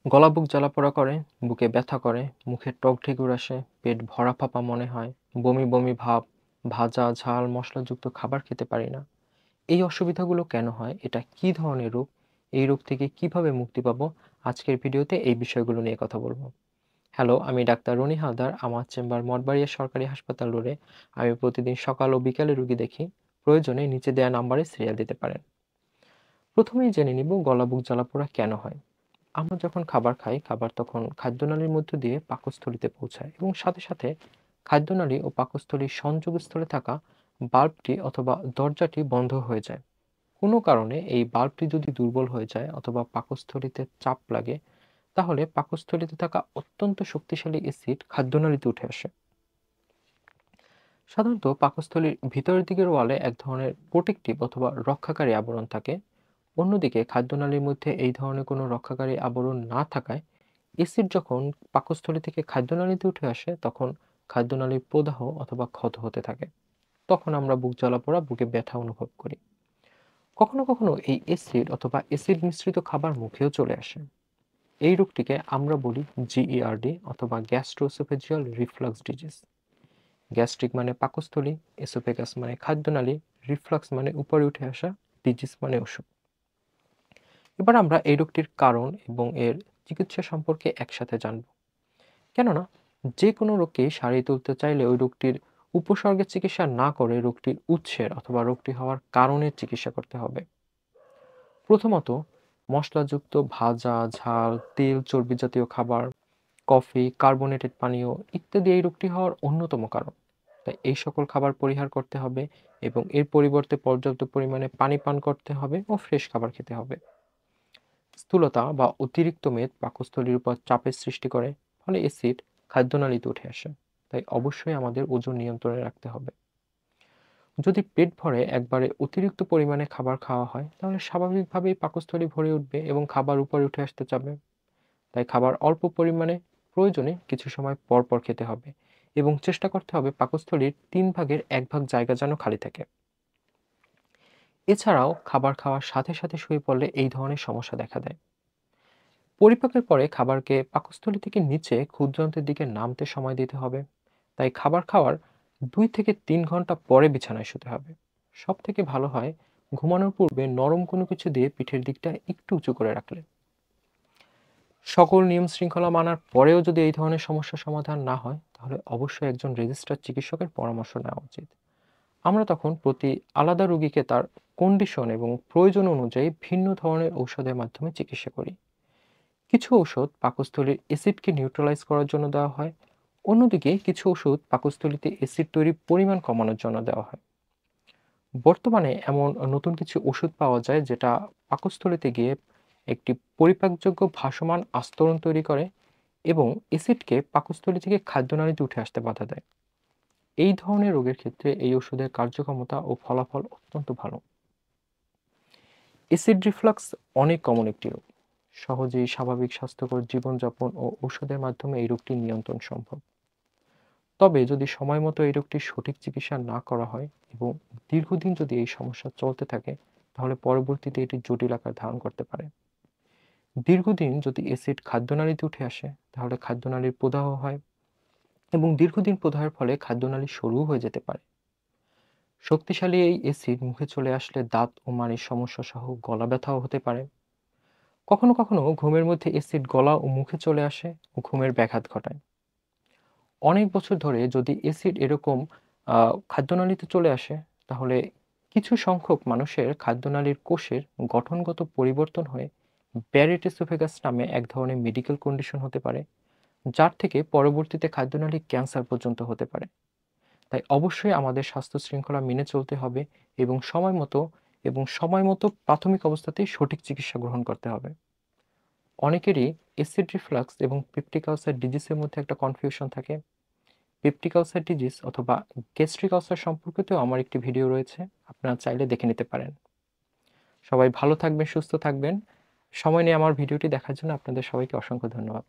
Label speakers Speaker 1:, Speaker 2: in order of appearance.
Speaker 1: গলা বুক জ্বালা-পোড়া করে, বুকে ব্যথা করে, মুখে টক ঢেকুর আসে, পেট ভরা ফাঁপা মনে হয়, বমি বমি ভাব, ভাজা, ঝাল, মশলাযুক্ত খাবার খেতে পারি না। এই অসুবিধাগুলো কেন হয়? এটা কী ধরনের রোগ? এই রোগ থেকে কিভাবে মুক্তি পাবো? আজকের ভিডিওতে এই বিষয়গুলো নিয়ে কথা বলবো। হ্যালো, আমি ডাক্তার রনি হালদার। আমার চেম্বার মঠবাড়িয়া সরকারি হাসপাতাল রোডে। আমি প্রতিদিন সকাল ও বিকালে রোগী দেখি। প্রয়োজনে নিচে দেয়া নাম্বারে সিরিয়াল দিতে পারেন। প্রথমেই জেনে নিব গলা বুক জ্বালা-পোড়া কেন হয়। আমরা যখন খাবার খাই, খাবার তখন খাদ্যনালীর মধ্য দিয়ে পাকস্থলীতে পৌঁছায় এবং সাথে সাথে খাদ্যনালী ও পাকস্থলীর সংযোগস্থলে থাকা বাল্বটি অথবা দরজাটি বন্ধ হয়ে যায়। কোনো কারণে এই বাল্বটি যদি দুর্বল হয়ে যায় অথবা পাকস্থলীতে চাপ লাগে, তাহলে পাকস্থলীতে থাকা অত্যন্ত শক্তিশালী অ্যাসিড খাদ্যনালীতে উঠে আসে। সাধারণত পাকস্থলীর ভিতরের দিকের ওয়ালে এক ধরনের প্রোটেক্টিভ অথবা রক্ষাকারী আবরণ থাকে। অন্যদিকে খাদ্যনালীর মধ্যে এই ধরনের কোনো রক্ষাকারী আবরণ না থাকায় এসিড যখন পাকস্থলী থেকে খাদ্যনালীতে উঠে আসে, তখন খাদ্যনালীর প্রদাহ অথবা ক্ষত হতে থাকে। তখন আমরা বুক জ্বালা-পোড়া, বুকে ব্যথা অনুভব করি। কখনো কখনো এই এসিড অথবা এসিড মিশ্রিত খাবার মুখেও চলে আসে। এই রোগটিকে আমরা বলি জিইআরডি অথবা গ্যাস্ট্রোএসোফেজিয়াল রিফ্লাক্স ডিজিজ। গ্যাস্ট্রিক মানে পাকস্থলী, এসোফেগাস মানে খাদ্যনালী, রিফ্লাক্স মানে উপরে উঠে আসা, ডিজিজ মানে অসুখ। এবার আমরা এই রোগটির কারণ এবং এর চিকিৎসা সম্পর্কে একসাথে জানব। কেননা যে কোনো রোগকেই সারিয়ে তুলতে চাইলে ওই রোগটির উপসর্গের চিকিৎসা না করে রোগটির উৎসের অথবা রোগটি হওয়ার কারণের চিকিৎসা করতে হবে। প্রথমত, মশলাযুক্ত ভাজা, ঝাল, তেল, চর্বি জাতীয় খাবার, কফি, কার্বোনেটেড পানীয় ইত্যাদি এই রোগটি হওয়ার অন্যতম কারণ। তাই এই সকল খাবার পরিহার করতে হবে এবং এর পরিবর্তে পর্যাপ্ত পরিমাণে পানি পান করতে হবে ও ফ্রেশ খাবার খেতে হবে। স্থূলতা বা অতিরিক্ত মেদ পাকস্থলীর উপর চাপের সৃষ্টি করে, ফলে অ্যাসিড খাদ্যনালীতে উঠে আসে। তাই অবশ্যই আমাদের ওজন নিয়ন্ত্রণে রাখতে হবে। যদি পেট ভরে একবারে অতিরিক্ত পরিমাণে খাবার খাওয়া হয়, তাহলে স্বাভাবিকভাবেই পাকস্থলী ভরে উঠবে এবং খাবার উপরে উঠে আসতে চাবে। তাই খাবার অল্প পরিমাণে, প্রয়োজনে কিছু সময় পর পর খেতে হবে এবং চেষ্টা করতে হবে পাকস্থলীর 1/3 জায়গা যেন খালি থাকে। এছাড়াও খাবার খাওয়ার সাথে সাথে শুয়ে পড়লে এই ধরনের সমস্যা দেখা দেয়। পরিপাকের পরে খাবারকে পাকস্থলী থেকে নিচে ক্ষুদ্রান্তের দিকে নামতে সময় দিতে হবে। তাই খাবার খাওয়ার 2 থেকে 3 ঘন্টা পরে বিছানায় শুতে হবে। সব থেকে ভালো হয় ঘুমানোর পূর্বে নরম কোনো কিছু দিয়ে পিঠের দিকটা একটু উঁচু করে রাখলে। সকল নিয়ম শৃঙ্খলা মানার পরেও যদি এই ধরনের সমস্যার সমাধান না হয়, তাহলে অবশ্যই একজন রেজিস্টার্ড চিকিৎসকের পরামর্শ নেওয়া উচিত। আমরা তখন প্রতি আলাদা রোগীকে তার কন্ডিশন এবং প্রয়োজন অনুযায়ী ভিন্ন ধরনের ঔষধের মাধ্যমে চিকিৎসা করি। কিছু ঔষধ পাকস্থলীর অ্যাসিডকে নিউট্রালাইজ করার জন্য দেওয়া হয়। অন্যদিকে কিছু ওষুধ পাকস্থলীতে অ্যাসিড তৈরির পরিমাণ কমানোর জন্য দেওয়া হয়। বর্তমানে এমন নতুন কিছু ওষুধ পাওয়া যায় যেটা পাকস্থলীতে গিয়ে একটি পরিপাকযোগ্য ভাসমান আস্তরণ তৈরি করে এবং অ্যাসিডকে পাকস্থলী থেকে খাদ্যনালীতে উঠে আসতে বাধা দেয়। এই ধরনের রোগের ক্ষেত্রে এই ওষুধের কার্যক্ষমতা ও ফলাফল অত্যন্ত ভালো। অ্যাসিড রিফ্লাক্স অনেক কমন একটি রোগ। সহজেই স্বাভাবিক স্বাস্থ্যকর জীবনযাপন ও ঔষধের মাধ্যমে এই রোগটি নিয়ন্ত্রণ সম্ভব। তবে যদি সময় মতো এই রোগটির সঠিক চিকিৎসা না করা হয় এবং দীর্ঘদিন যদি এই সমস্যা চলতে থাকে, তাহলে পরবর্তীতে এটি জটিল আকার ধারণ করতে পারে। দীর্ঘদিন যদি অ্যাসিড খাদ্যনালীতে উঠে আসে, তাহলে খাদ্যনালীর প্রদাহ হয় এবং দীর্ঘদিন প্রদাহের ফলে খাদ্যনালী সরুও হয়ে যেতে পারে। শক্তিশালী এই অ্যাসিড মুখে চলে আসলে দাঁত ও মাড়ির সমস্যা সহ গলা ব্যথাও হতে পারে। কখনো কখনো ঘুমের মধ্যে অ্যাসিড গলা ও মুখে চলে আসে ও ঘুমের ব্যাঘাত ঘটায়। অনেক বছর ধরে যদি অ্যাসিড এরকম খাদ্যনালীতে চলে আসে, তাহলে কিছু সংখ্যক মানুষের খাদ্যনালীর কোষের গঠনগত পরিবর্তন হয়ে ব্যারেট এসোফেগাস নামে এক ধরনের মেডিকেল কন্ডিশন হতে পারে, যার থেকে পরবর্তীতে খাদ্যনালী ক্যান্সার পর্যন্ত হতে পারে। তাই অবশ্যই আমাদের স্বাস্থ্য শৃঙ্খলা মেনে চলতে হবে এবং সময় মতো প্রাথমিক অবস্থাতেই সঠিক চিকিৎসা গ্রহণ করতে হবে। অনেকেরই অ্যাসিড রিফ্লাক্স এবং পেপটিক আলসার ডিজিজের মধ্যে একটা কনফিউশন থাকে। পেপটিক আলসার ডিজিজ অথবা গ্যাস্ট্রিক আলসার সম্পর্কিতও আমার একটি ভিডিও রয়েছে, আপনারা চাইলে দেখে নিতে পারেন। সবাই ভালো থাকবেন, সুস্থ থাকবেন। সময় নিয়ে আমার ভিডিওটি দেখার জন্য আপনাদের সবাইকে অসংখ্য ধন্যবাদ।